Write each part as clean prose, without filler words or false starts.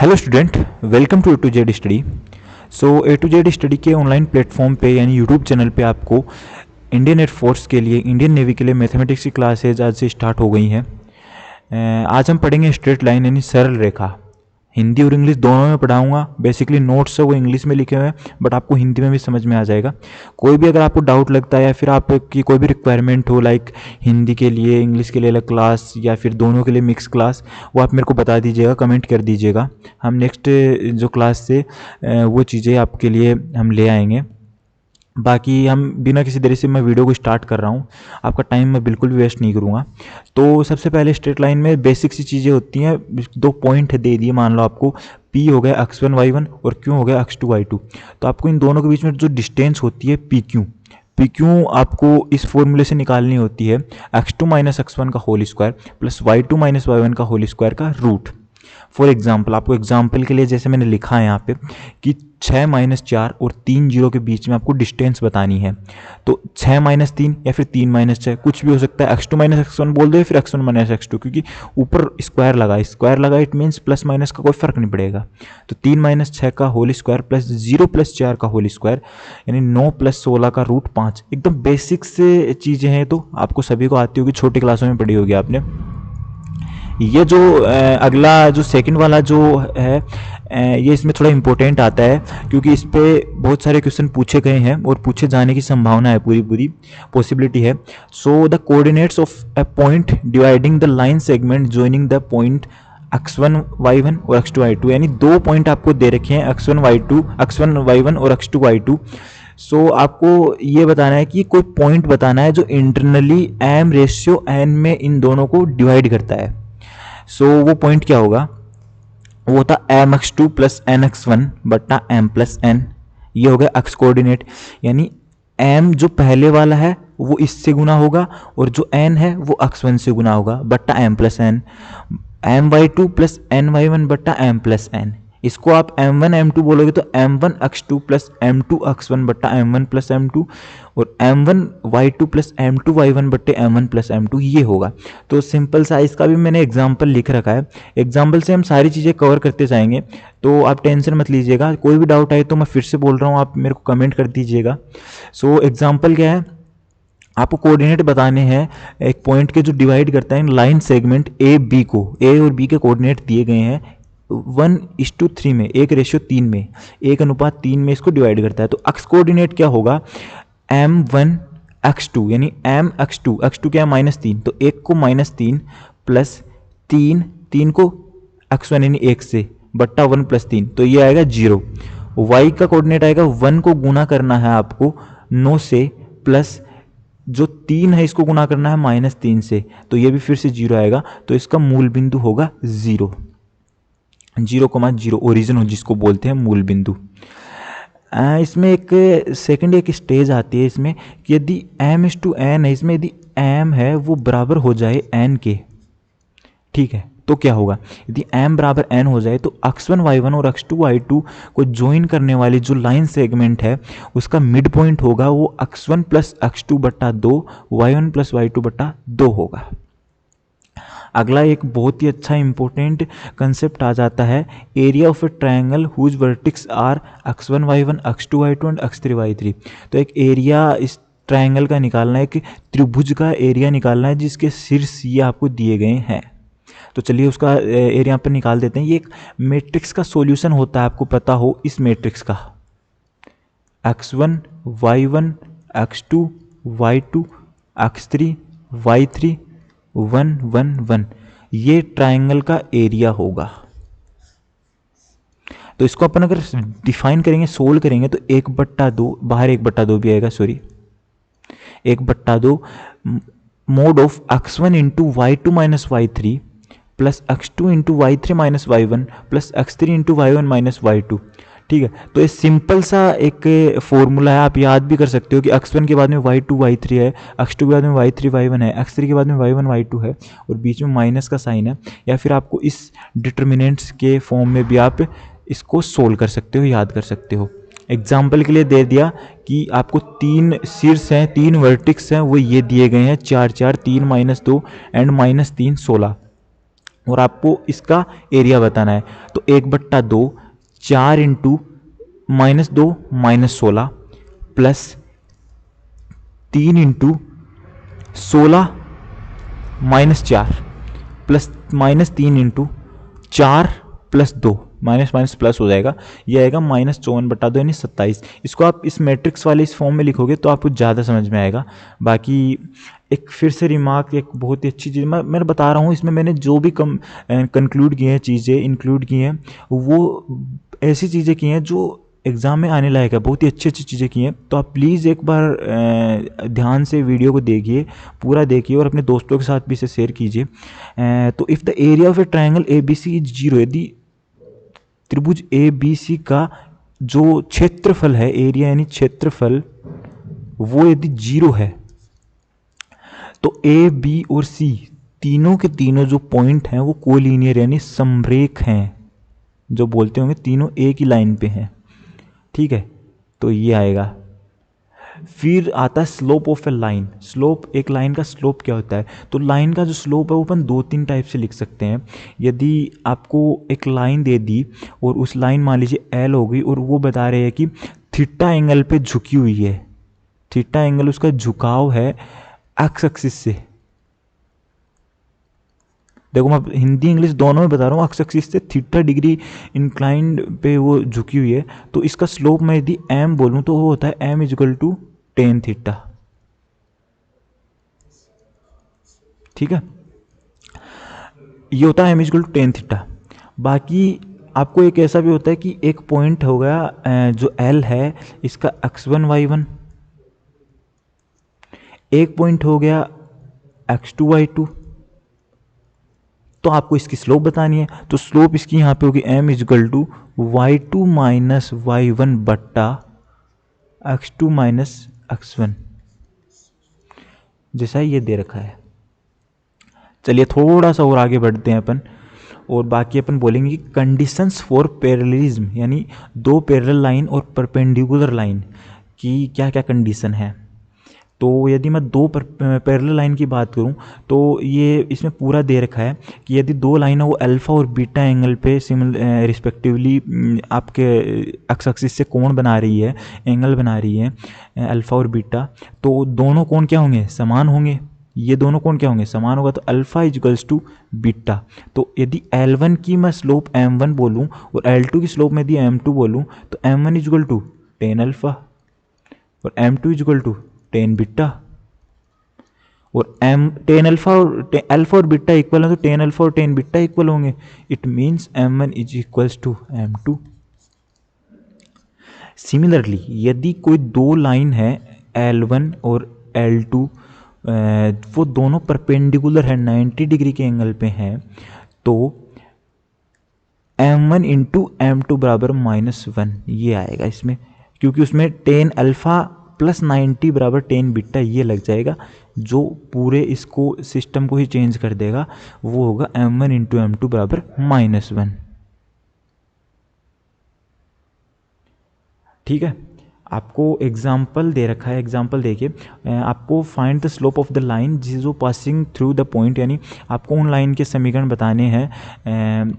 Hello student, welcome to Z study. Z study के online platform पे यानी YouTube channel पे आपको इंडियन एयरफोर्स के लिए, इंडियन नेवी के लिए मैथमेटिक्स की क्लासेज आज से स्टार्ट हो गई हैं। आज हम पढ़ेंगे स्ट्रेट लाइन यानी सरल रेखा। हिंदी और इंग्लिश दोनों में पढ़ाऊंगा। बेसिकली नोट्स है वो इंग्लिश में लिखे हुए हैं, बट आपको हिंदी में भी समझ में आ जाएगा। कोई भी अगर आपको डाउट लगता है या फिर आपकी कोई भी रिक्वायरमेंट हो, लाइक हिंदी के लिए, इंग्लिश के लिए अलग क्लास या फिर दोनों के लिए मिक्स क्लास, वो आप मेरे को बता दीजिएगा, कमेंट कर दीजिएगा। हम नेक्स्ट जो क्लास से वो चीज़ें आपके लिए हम ले आएंगे। बाकी हम बिना किसी देरी से मैं वीडियो को स्टार्ट कर रहा हूँ, आपका टाइम मैं बिल्कुल भी वेस्ट नहीं करूँगा। तो सबसे पहले स्ट्रेट लाइन में बेसिक सी चीज़ें होती हैं। दो पॉइंट दे दिए, मान लो आपको P हो गया x1 y1 और Q हो गया x2 y2। तो आपको इन दोनों के बीच में जो डिस्टेंस होती है PQ आपको इस फॉर्मूले से निकालनी होती है, x2 माइनस x1 का whole square plus y2 minus y1 का होल स्क्वायर का रूट। फॉर एग्जाम्पल, आपको एग्जाम्पल के लिए जैसे मैंने लिखा है यहाँ पे कि 6 माइनस 4 और 3 जीरो के बीच में आपको डिस्टेंस बतानी है। तो 6 माइनस 3 या फिर 3 माइनस 6 कुछ भी हो सकता है। x2 माइनस x1 बोल दो या फिर x1 माइनस x2, क्योंकि ऊपर स्क्वायर लगा इट मीन्स प्लस माइनस का कोई फर्क नहीं पड़ेगा। तो 3 माइनस 6 का होल स्क्वायर प्लस 0 प्लस 4 का होल स्क्वायर यानी 9 प्लस 16 का रूट 5। एकदम बेसिक से चीज़ें हैं, तो आपको सभी को आती होगी, छोटी क्लासों में पढ़ी होगी आपने। ये जो अगला जो सेकंड वाला जो है, ये इसमें थोड़ा इंपॉर्टेंट आता है, क्योंकि इस पे बहुत सारे क्वेश्चन पूछे गए हैं और पूछे जाने की संभावना है, पूरी पॉसिबिलिटी है। So the coordinates of a point dividing the line segment joining the point x1 y1 और x2 y2, यानी दो पॉइंट आपको दे रखे हैं x1 y1 और x2 y2। सो आपको ये बताना है कि कोई पॉइंट बताना है जो इंटरनली m रेशियो n में इन दोनों को डिवाइड करता है। सो वो पॉइंट क्या होगा, वो होता M X two plus N X one बट्टा एम प्लस एन। ये हो गया एक्स कोऑर्डिनेट, यानी एम जो पहले वाला है वो इससे गुना होगा और जो एन है वो एक्स वन से गुना होगा बट्टा M plus N. M Y two plus N Y one बट्टा एम प्लस एन। इसको आप m1 m2 बोलोगे तो m1 x2 plus m2 x1 बट्टा m1 प्लस m2 और m1 y2 plus m2 y1 बट्टे m1 प्लस m2, ये होगा। तो सिंपल सा इसका भी मैंने एग्जाम्पल लिख रखा है। एग्जाम्पल से हम सारी चीज़ें कवर करते जाएंगे, तो आप टेंशन मत लीजिएगा। कोई भी डाउट आए तो मैं फिर से बोल रहा हूँ, आप मेरे को कमेंट कर दीजिएगा। सो एग्जाम्पल क्या है, आपको कोऑर्डिनेट बताने हैं एक पॉइंट के जो डिवाइड करता है लाइन सेगमेंट ए बी को। ए और बी के कोऑर्डिनेट दिए गए हैं 1:3 में, 1:3 में, 1:3 में इसको डिवाइड करता है। तो एक्स कोऑर्डिनेट क्या होगा, m1 x2 यानी m x2 क्या है -3, तो 1 को -3 प्लस 3 को x1 यानी 1 से बट्टा 1 प्लस 3, तो ये आएगा 0। y का कोऑर्डिनेट आएगा 1 को गुना करना है आपको 9 से प्लस जो 3 है इसको गुना करना है -3 से, तो ये भी फिर से 0 आएगा। तो इसका मूल बिंदु होगा 0,0 ओरिजिन हो जिसको बोलते हैं मूल बिंदु। इसमें एक सेकंड एक स्टेज आती है इसमें कि यदि m/n है, इसमें यदि m है वो बराबर हो जाए n के, ठीक है, तो क्या होगा, यदि m बराबर n हो जाए तो x1 y1 और x2 y2 को ज्वाइन करने वाली जो लाइन सेगमेंट है उसका मिड पॉइंट होगा वो x1 प्लस x2 बट्टा 2 y1 प्लस y2 बट्टा 2 होगा। अगला एक बहुत ही अच्छा इंपॉर्टेंट कंसेप्ट आ जाता है, area of a triangle whose vertices are x1 y1 x2 y2 and x3 y3। तो एक एरिया इस ट्रायंगल का निकालना है, एक त्रिभुज का एरिया निकालना है जिसके शीर्ष ये आपको दिए गए हैं। तो चलिए उसका एरिया पर निकाल देते हैं। ये एक मैट्रिक्स का सॉल्यूशन होता है, आपको पता हो इस मैट्रिक्स का, x1 y1 x2 y2 x3 y3 1 1 1, ये ट्रायंगल का एरिया होगा। तो इसको अपन अगर डिफाइन करेंगे, सोल्व करेंगे, तो 1/2 बाहर 1/2 भी आएगा, sorry 1/2 mode of x1 into y2 minus y3 plus x2 into y3 minus y1 plus x3 into y1 minus y2। ठीक है, तो ये सिंपल सा एक फॉर्मूला है, आप याद भी कर सकते हो कि x1 के बाद में y2 y3 है, x2 के बाद में y3 y1 है, x3 के बाद में y1 y2 है और बीच में माइनस का साइन है। या फिर आपको इस डिटर्मिनेंट्स के फॉर्म में भी आप इसको सोल्व कर सकते हो, याद कर सकते हो। एग्जाम्पल के लिए दे दिया कि आपको 3 शीर्ष हैं, 3 वर्टिक्स हैं, वो ये दिए गए हैं 4 4, 3 -2 एंड -3 16। और आपको इसका एरिया बताना है। तो 1/2 4 into -2 -16 plus 3 into 16 -4 plus -3 into 4 plus 2 minus minus plus हो जाएगा, ये आएगा -54/2 यानी 27। इसको आप इस मैट्रिक्स वाले इस फॉर्म में लिखोगे तो आपको ज़्यादा समझ में आएगा। बाकी एक फिर से रिमार्क, एक बहुत ही अच्छी चीज़ मैं बता रहा हूँ, इसमें मैंने जो भी कंक्लूड किए हैं, चीज़ें इंक्लूड की हैं, वो ऐसी चीज़ें की हैं जो एग्ज़ाम में आने लायक है, बहुत ही अच्छी अच्छी चीज़ें की हैं। तो आप प्लीज़ एक बार ध्यान से वीडियो को देखिए, पूरा देखिए और अपने दोस्तों के साथ भी इसे शेयर कीजिए। तो if the area of a triangle A B C is 0, यदि त्रिभुज ए बी सी का जो क्षेत्रफल है, एरिया यानी क्षेत्रफल, वो यदि 0 है तो ए बी और सी तीनों के तीनों जो पॉइंट हैं वो कोलिनियर यानी समरेख हैं, जो बोलते होंगे तीनों एक ही लाइन पे हैं। ठीक है, तो ये आएगा। फिर आता है slope of A line. Slope, एक लाइन का स्लोप क्या होता है? तो लाइन का जो स्लोप है वो अपन 2-3 टाइप से लिख सकते हैं। यदि आपको एक लाइन दे दी और उस लाइन मान लीजिए एल हो गई और वो बता रहे हैं कि थीटा एंगल पे झुकी हुई है, थीटा एंगल उसका झुकाव है एक्स एक्सिस से। देखो मैं हिंदी इंग्लिश दोनों में बता रहा हूँ, एक्स एक्सिस से थीटा डिग्री इंक्लाइंड पे वो झुकी हुई है। तो इसका स्लोप मैं यदि एम बोलूँ तो वो होता है M equal to tan theta. ठीक है, ये होता है M equal to tan theta. बाकी आपको एक ऐसा भी होता है कि एक पॉइंट हो गया जो एल है, इसका x1 y1, एक पॉइंट हो गया x2 y2, तो आपको इसकी स्लोप बतानी है। तो स्लोप इसकी यहाँ पे होगी m is equal to y2 minus y1 बट्टा x2 माइनस x1, जैसा ये दे रखा है। चलिए थोड़ा सा और आगे बढ़ते हैं अपन, और बाकी अपन बोलेंगे कि कंडीशंस फॉर पैरेललिज्म, यानी दो पैरेलल लाइन और परपेंडिकुलर लाइन की क्या क्या कंडीशन है। तो यदि मैं दो पैरेलल लाइन की बात करूं तो ये इसमें पूरा दे रखा है कि यदि दो लाइन है वो अल्फ़ा और बीटा एंगल पे रिस्पेक्टिवली आपके एक्स एक्सिस से कोण बना रही है, एंगल बना रही है अल्फ़ा और बीटा, तो दोनों कोण क्या होंगे? समान होंगे। ये दोनों कोण क्या होंगे? समान होगा। तो अल्फ़ा इजकल्स टू बीटा। तो यदि L1 की मैं स्लोप M1 बोलूँ और L2 की स्लोप में यदि M2 बोलूँ तो M1 is equal to ten alpha और M2 equal to tan beta. और एम टेन अल्फा और बीटा इक्वल है तो टेन अल्फा और टेन बीटा इक्वल होंगे। It means M1 is equals to M2। Similarly यदि कोई दो लाइन है L1 और L2, वो दोनों परपेंडिकुलर है, 90 डिग्री के एंगल पे हैं, तो M1 इंटू M2 बराबर -1 ये आएगा इसमें, क्योंकि उसमें टेन अल्फ़ा प्लस 90 बराबर टेन बीटा ये लग जाएगा, जो पूरे इसको सिस्टम को ही चेंज कर देगा। वो होगा M1 इंटू M2 बराबर -1। ठीक है, आपको एग्जाम्पल दे रखा है। एग्जाम्पल देखिए, आपको find the slope of the line जो पासिंग थ्रू द पॉइंट, यानी आपको उन लाइन के समीकरण बताने हैं,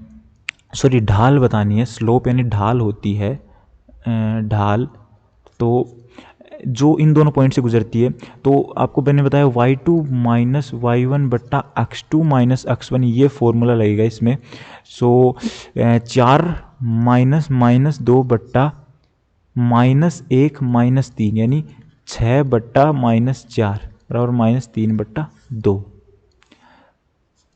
सॉरी ढाल बतानी है। स्लोप यानी ढाल होती है, ढाल तो जो इन दोनों पॉइंट से गुजरती है। तो आपको मैंने बताया y2 माइनस y1 बट्टा x2 माइनस x1, ये फॉर्मूला लगेगा इसमें। सो 4 माइनस माइनस 2 बट्टा -1 -3 यानी 6 बट्टा -4 बराबर -3 बट्टा 2।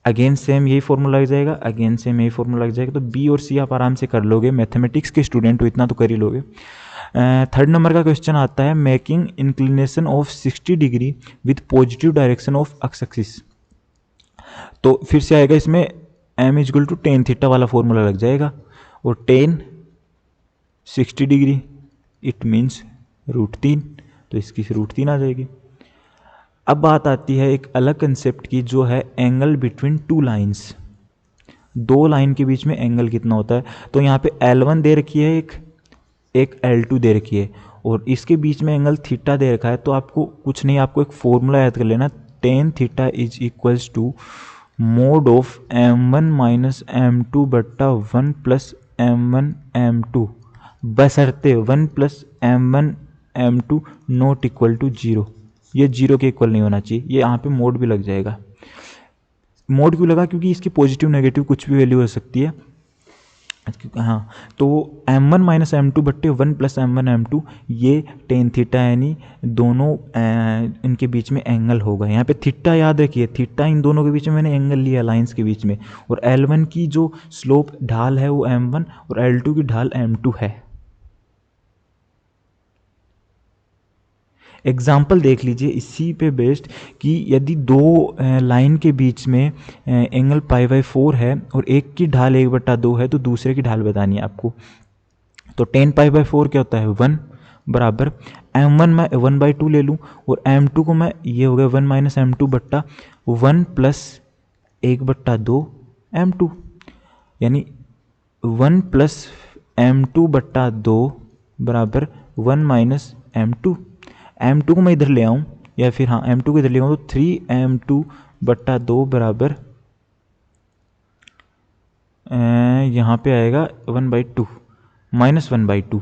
अगेन सेम यही फॉर्मूला लग जाएगा, अगेन सेम यही फॉर्मूला लग जाएगा। तो बी और सी आप आराम से कर लोगे, मैथमेटिक्स के स्टूडेंट हो इतना तो कर ही लोगे। थर्ड नंबर का क्वेश्चन आता है, making inclination of 60 degree with positive direction of X axis. तो फिर से आएगा इसमें m equal to tan theta वाला फॉर्मूला लग जाएगा, और टेन 60 डिग्री इट मीन्स √3, तो इसकी √3 आ जाएगी। अब बात आती है एक अलग कंसेप्ट की, जो है एंगल बिटवीन टू लाइंस। दो लाइन के बीच में एंगल कितना होता है? तो यहाँ पे L1 दे रखी है, एक L2 दे रखी है, और इसके बीच में एंगल थीटा दे रखा है। तो आपको कुछ नहीं, आपको एक फॉर्मूला याद कर लेना, tan theta is equals to mod of m1 minus m2 बट्टा 1 प्लस m1 m2 बशर्ते 1 plus m1 m2 not equal to 0। ये 0 के इक्वल नहीं होना चाहिए, ये यहाँ पे मोड भी लग जाएगा। मोड क्यों लगा? क्योंकि इसकी पॉजिटिव नेगेटिव कुछ भी वैल्यू हो सकती है। हाँ, तो m1 माइनस m2 बट्टे 1 प्लस m1 m2 ये टेन थीटा, यानी दोनों इनके बीच में एंगल होगा। यहाँ पे थीटा याद रखिए, थीटा इन दोनों के बीच में मैंने एंगल लिया लाइंस के बीच में। और L1 की जो स्लोप ढाल है वो m1 और L2 की ढाल m2 है। एग्जाम्पल देख लीजिए इसी पे बेस्ड कि यदि दो लाइन के बीच में एंगल π/4 है और एक की ढाल 1/2 है तो दूसरे की ढाल बतानी है आपको। तो tan π/4 क्या होता है 1 बराबर m1 मैं 1/2 ले लूँ और m2 को मैं, ये हो गया 1 माइनस m2 बट्टा 1 प्लस 1/2 m2, यानी 1 प्लस m2 बट्टा 2 बराबर 1 माइनस m2। m2 को मैं इधर ले आऊँ, या फिर हाँ m2 को इधर ले आऊँ तो 3m2 बट्टा 2 बराबर यहाँ पे आएगा 1/2 माइनस 1/2।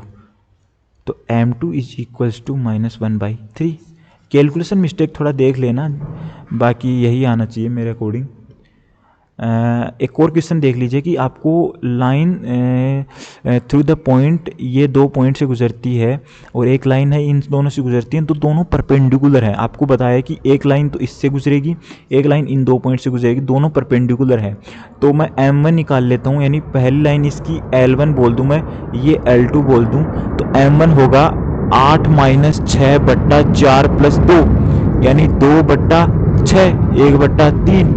तो m2 is equals to minus 1/3। Calculation mistake थोड़ा देख लेना, बाकी यही आना चाहिए मेरे अकॉर्डिंग। एक और क्वेश्चन देख लीजिए कि आपको लाइन थ्रू द पॉइंट, ये दो पॉइंट से गुजरती है और एक लाइन है इन दोनों से गुजरती है, तो दोनों परपेंडिकुलर है। आपको बताया कि एक लाइन तो इससे गुजरेगी, एक लाइन इन दो पॉइंट से गुजरेगी, दोनों परपेंडिकुलर है। तो मैं m1 निकाल लेता हूँ, यानी पहली लाइन इसकी L1 बोल दूँ मैं, ये L2 बोल दूँ, तो m1 होगा 8 माइनस 6 बट्टा 4 प्लस 2, यानी 2/6 1/3।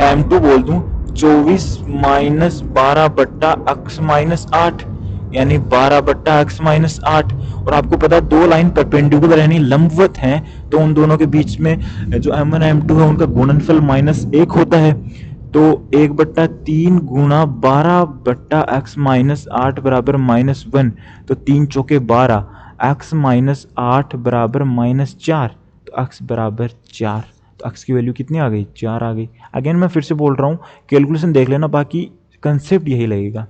m2 बोल दूं 24 माइनस 12 बट्टा x माइनस 8, यानी 12 बट्टा x माइनस 8। और आपको पता है दो लाइन परपेंडिकुलर यानी लंबवत हैं, तो उन दोनों के बीच में जो m1 m2 है उनका गुणनफल -1 होता है। तो 1/3 गुणा 12 बट्टा x माइनस 8 बराबर -1, तो 3 चौके 12, x माइनस 8 बराबर -4, तो x बराबर 4। तो x की वैल्यू कितनी आ गई? 4 आ गई। अगेन मैं फिर से बोल रहा हूँ, कैलकुलेशन देख लेना, बाकी कंसेप्ट यही लगेगा।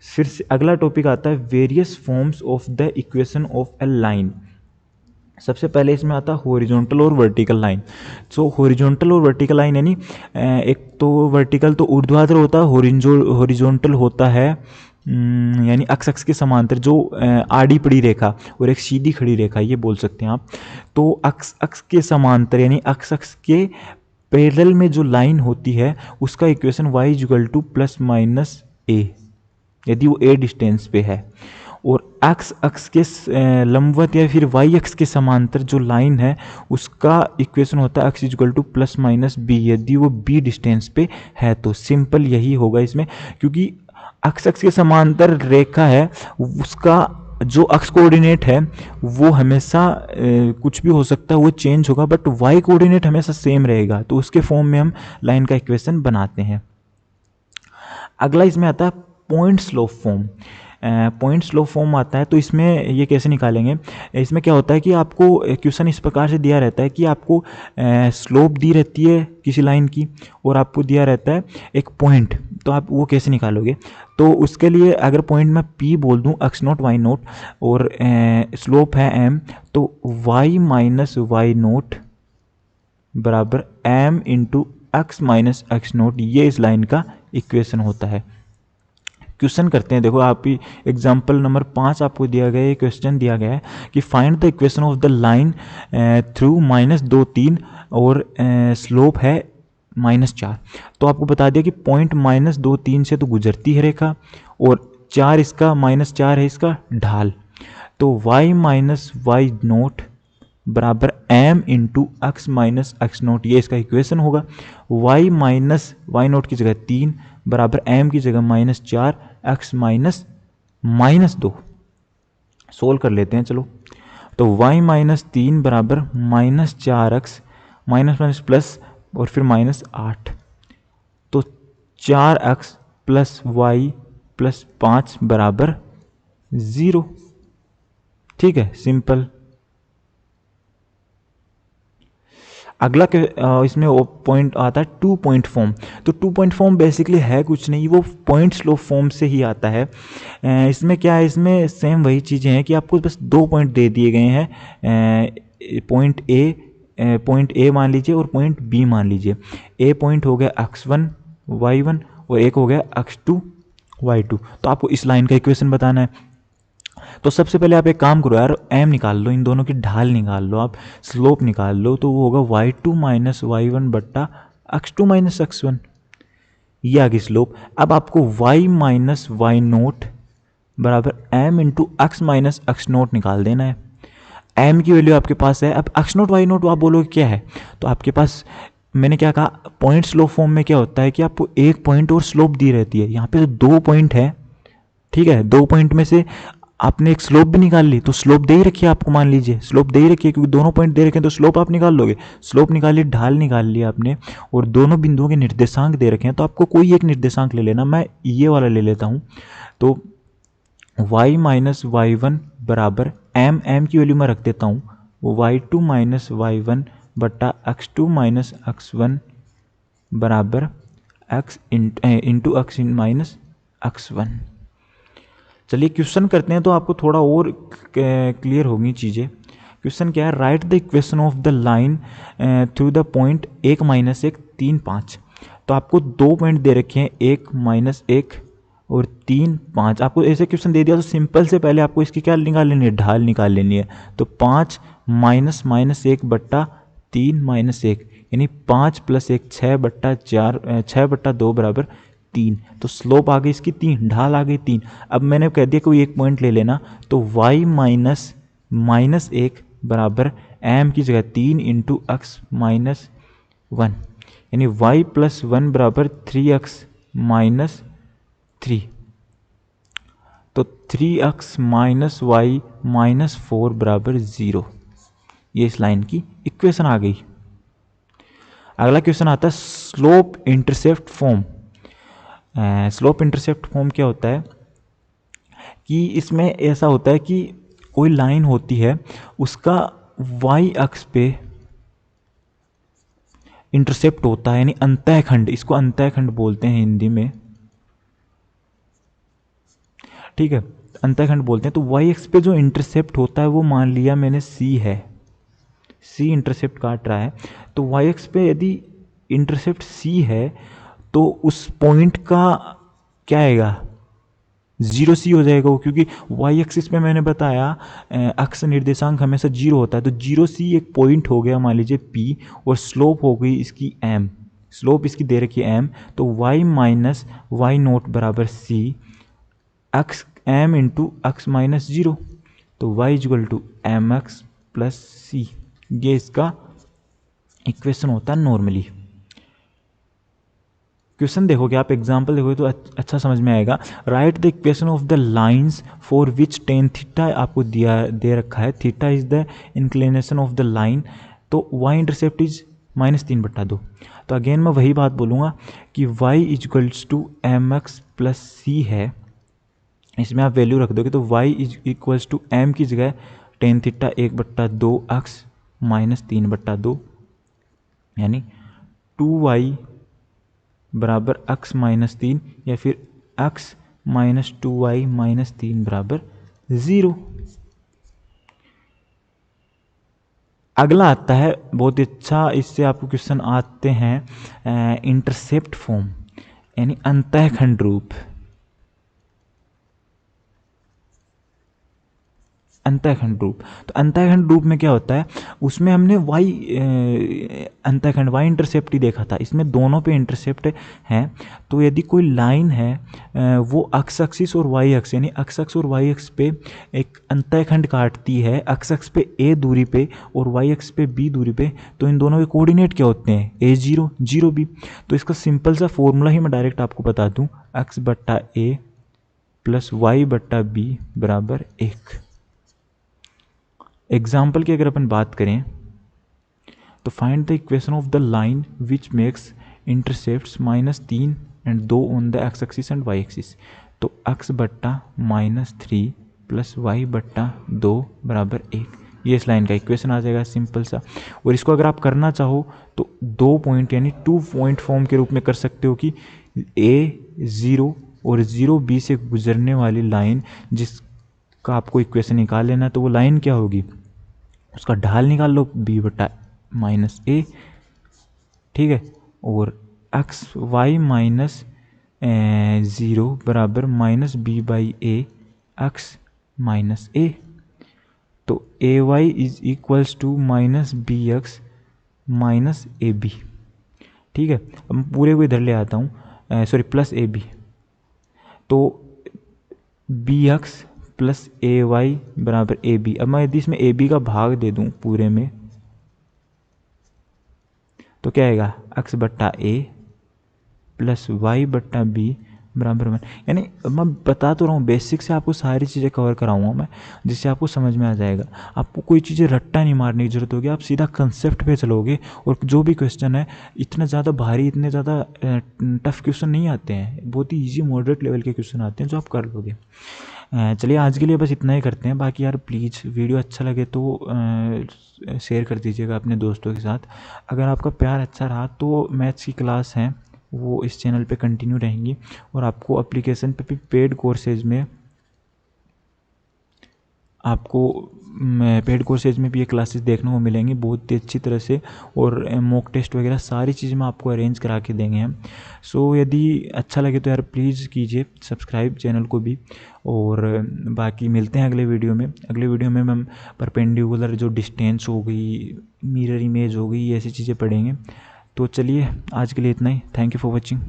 फिर से अगला टॉपिक आता है various forms of the equation of A line. सबसे पहले इसमें आता है हॉरिजॉन्टल और वर्टिकल लाइन। सो हॉरिजॉन्टल और वर्टिकल लाइन यानी एक तो वर्टिकल तो ऊर्ध्वाधर होता है, हॉरिजॉन्टल होता है यानी अक्ष के समांतर, जो आड़ी पड़ी रेखा और एक सीधी खड़ी रेखा, ये बोल सकते हैं आप। तो अक्ष के समांतर यानी अक्ष के पैरेलल में जो लाइन होती है उसका equation y equal two plus minus a, यदि वो a डिस्टेंस पे है। और अक्ष के लंबवत या फिर y अक्ष के समांतर जो लाइन है उसका इक्वेशन होता है x equal two plus minus b, यदि वो b डिस्टेंस पे है। तो सिंपल यही होगा इसमें, क्योंकि अक्ष के समांतर रेखा है उसका जो अक्ष कोऑर्डिनेट है वो हमेशा कुछ भी हो सकता है, वो चेंज होगा, बट y कोऑर्डिनेट हमेशा सेम रहेगा। तो उसके फॉर्म में हम लाइन का इक्वेशन बनाते हैं। अगला इसमें आता है point slope form. Point slope form आता है, तो इसमें ये कैसे निकालेंगे? इसमें क्या होता है कि आपको क्वेश्चन इस प्रकार से दिया रहता है कि आपको स्लोप दी रहती है किसी लाइन की और आपको दिया रहता है एक पॉइंट, तो आप वो कैसे निकालोगे? तो उसके लिए अगर पॉइंट मैं P बोल दूं x0 y0 और स्लोप है m, तो y माइनस y0 बराबर m into x minus x0, ये इस लाइन का इक्वेशन होता है। क्वेश्चन करते हैं, देखो आप ही एग्जाम्पल नंबर 5 आपको दिया गया है, क्वेश्चन दिया गया है कि find the equation of the line through -2 3 और स्लोप है -4। तो आपको बता दिया कि पॉइंट -2 3 से तो गुजरती है रेखा और 4 इसका -4 है इसका ढाल। तो y माइनस y0 बराबर m into x minus x0, ये इसका इक्वेशन होगा। y माइनस y0 की जगह 3 बराबर m की जगह -4 x माइनस 2। सोल्व कर लेते हैं चलो। तो y माइनस 3 बराबर -4x माइनस प्लस और फिर -8, तो 4x प्लस y प्लस 5 बराबर 0। ठीक है, सिंपल। अगला इसमें पॉइंट आता है 2 पॉइंट फॉर्म। तो 2 पॉइंट फॉर्म बेसिकली है कुछ नहीं, वो पॉइंट स्लोप फॉर्म से ही आता है। इसमें क्या है, इसमें सेम वही चीज़ें हैं कि आपको बस 2 पॉइंट दे दिए गए हैं, पॉइंट ए मान लीजिए और पॉइंट बी मान लीजिए। ए पॉइंट हो गया x1 y1 और एक हो गया x2 y2। तो आपको इस लाइन का इक्वेशन बताना है। तो सबसे पहले आप एक काम करो यार, एम निकाल लो, इन दोनों की ढाल निकाल लो, आप स्लोप निकाल लो। तो वो होगा y2 माइनस y1 बट्टा x2 माइनस x1, ये आ गई स्लोप। अब आपको y माइनस वाई नोट बराबर m into x minus x note निकाल देना है। m की वैल्यू आपके पास है। अब x नोट y नोट आप बोलोगे क्या है, तो आपके पास मैंने क्या कहा, पॉइंट स्लोप फॉर्म में क्या होता है कि आपको एक पॉइंट और स्लोप दी रहती है। यहाँ पे तो 2 पॉइंट है, ठीक है, 2 पॉइंट में से आपने एक स्लोप भी निकाल ली, तो स्लोप दे ही रखी है आपको, मान लीजिए स्लोप दे ही रखी है क्योंकि दोनों पॉइंट दे रखे हैं, तो स्लोप आप निकाल लोगे। स्लोप निकाली, ढाल निकाल ली आपने, और दोनों बिंदुओं के निर्देशांक दे रखे हैं, तो आपको कोई एक निर्देशांक ले लेना। मैं ये वाला ले लेता हूँ। तो y माइनस वाई वन बराबर m की वैल्यू मैं रख देता हूँ y2 माइनस वाई वन बट्टा x2 माइनस x1 बराबर x into x minus x1। चलिए क्वेश्चन करते हैं तो आपको थोड़ा और क्लियर होगी चीज़ें। क्वेश्चन क्या है, right the equation of the line through the point 1 minus 1 3 5। तो आपको 2 पॉइंट दे रखे हैं, 1 माइनस 1 और 3 5। आपको ऐसे क्वेश्चन दे दिया तो सिंपल से पहले आपको इसकी क्या निकाल लेनी है, ढाल निकाल लेनी है। तो 5 माइनस माइनस 1 बट्टा 3 माइनस 1, यानी 5 प्लस 1 6 बट्टा 4 6 बट्टा 2 बराबर 3। तो स्लोप आ गई इसकी 3, ढाल आ गई 3। अब मैंने कह दिया कोई एक पॉइंट ले लेना, तो y माइनस माइनस 1 बराबर m की जगह 3 इंटू एक्स माइनस 1, यानी y प्लस 1 बराबर 3x माइनस 3। तो 3x माइनस वाई माइनस 4 बराबर 0। ये इस लाइन की इक्वेशन आ गई। अगला क्वेश्चन आता है slope intercept form. Slope intercept form क्या होता है कि इसमें ऐसा होता है कि कोई लाइन होती है, उसका y अक्ष पे इंटरसेप्ट होता है, यानी अंतःखंड, इसको अंतःखंड बोलते हैं हिंदी में, ठीक है, अंतःखंड बोलते हैं। तो y अक्ष पे जो इंटरसेप्ट होता है वो मान लिया मैंने c है, c इंटरसेप्ट काट रहा है। तो y अक्ष पे यदि इंटरसेप्ट c है तो उस पॉइंट का क्या आएगा, 0c हो जाएगा वो, क्योंकि y एक्सिस पे मैंने बताया अक्ष निर्देशांक हमेशा 0 होता है। तो 0c एक पॉइंट हो गया मान लीजिए p, और स्लोप हो गई इसकी m, स्लोप इसकी दे रखी है m। तो y माइनस वाई नोट बराबर c x m into x minus 0। तो y equal to m x plus c, ये इसका इक्वेशन होता है नॉर्मली। क्वेश्चन देखोगे आप, एग्जाम्पल देखोगे तो अच्छा समझ में आएगा। Write the equation of the lines for which tan theta आपको दिया दे रखा है। Theta is the inclination of the line, तो y इंटरसेप्ट इज -3/2। तो अगेन मैं वही बात बोलूँगा कि y is equals to m x plus c है, इसमें आप वैल्यू रख दोगे तो y is equals to m की जगह टेन थीटा 1/2 एक्स -3/2, यानी 2y बराबर x माइनस 3, या फिर x माइनस 2y माइनस 3 बराबर 0। अगला आता है बहुत अच्छा, इससे आपको क्वेश्चन आते हैं इंटरसेप्ट फॉर्म, यानी अंतःखंड रूप। अंतःखंड रूप, तो अंतःखंड रूप में क्या होता है, उसमें हमने y अंतःखंड y इंटरसेप्ट ही देखा था, इसमें दोनों पे इंटरसेप्ट हैं। तो यदि कोई लाइन है वो x एक्सिस और y एक्स, यानी x एक्स और y एक्स पे एक अंतःखंड काटती है, x एक्स पे a दूरी पे और y एक्स पे b दूरी पे, तो इन दोनों के कोऑर्डिनेट क्या होते हैं, a0 0b। तो इसका सिंपल सा फॉर्मूला ही मैं डायरेक्ट आपको बता दूं, x बट्टा a प्लस y बट्टा b बराबर 1। एग्जाम्पल की अगर अपन बात करें तो find the equation of the line which makes intercepts -3 and 2 on the X axis and Y axis. तो x बट्टा -3 प्लस y बट्टा 2 बराबर 1, ये इस लाइन का इक्वेशन आ जाएगा सिंपल सा। और इसको अगर आप करना चाहो तो 2 पॉइंट यानी 2 पॉइंट फॉर्म के रूप में कर सकते हो कि A0 और 0B से गुजरने वाली लाइन जिसका आपको इक्वेशन निकाल लेना है, तो वो लाइन क्या होगी, उसका ढाल निकाल लो B/-A, ठीक है। और एक्स वाई माइनस 0 बराबर -B/A एक्स माइनस A, तो AY is equals to -BX minus AB, ठीक है। अब मैं पूरे को इधर ले आता हूँ, सॉरी प्लस AB, तो BX प्लस AY बराबर AB। अब मैं यदि इसमें AB का भाग दे दूँ पूरे में तो क्या आएगा, x/A प्लस y/B बराबर 1। यानी मैं बता तो रहा हूँ, बेसिक से आपको सारी चीज़ें कवर कराऊंगा मैं, जिससे आपको समझ में आ जाएगा। आपको कोई चीज़ें रट्टा नहीं मारने की जरूरत होगी, आप सीधा कंसेप्ट पे चलोगे और जो भी क्वेश्चन है, इतना ज़्यादा भारी, इतने ज़्यादा टफ क्वेश्चन नहीं आते हैं, बहुत ही ईजी मॉडरेट लेवल के क्वेश्चन आते हैं जो आप कर लोगे। चलिए आज के लिए बस इतना ही करते हैं। बाकी यार प्लीज़ वीडियो अच्छा लगे तो शेयर कर दीजिएगा अपने दोस्तों के साथ। अगर आपका प्यार अच्छा रहा तो मैथ्स की क्लास हैं वो इस चैनल पे कंटिन्यू रहेंगी, और आपको एप्लीकेशन पे भी पेड कोर्सेज में भी ये क्लासेस देखने को मिलेंगी बहुत ही अच्छी तरह से, और मॉक टेस्ट वगैरह सारी चीज़ में आपको अरेंज करा के देंगे हम। सो यदि अच्छा लगे तो यार प्लीज़ कीजिए सब्सक्राइब चैनल को भी। और बाकी मिलते हैं अगले वीडियो में। अगले वीडियो में हम परपेंडिकुलर जो डिस्टेंस हो गई, मिरर इमेज हो गई, ऐसी चीज़ें पढ़ेंगे। तो चलिए आज के लिए इतना ही। Thank you for watching.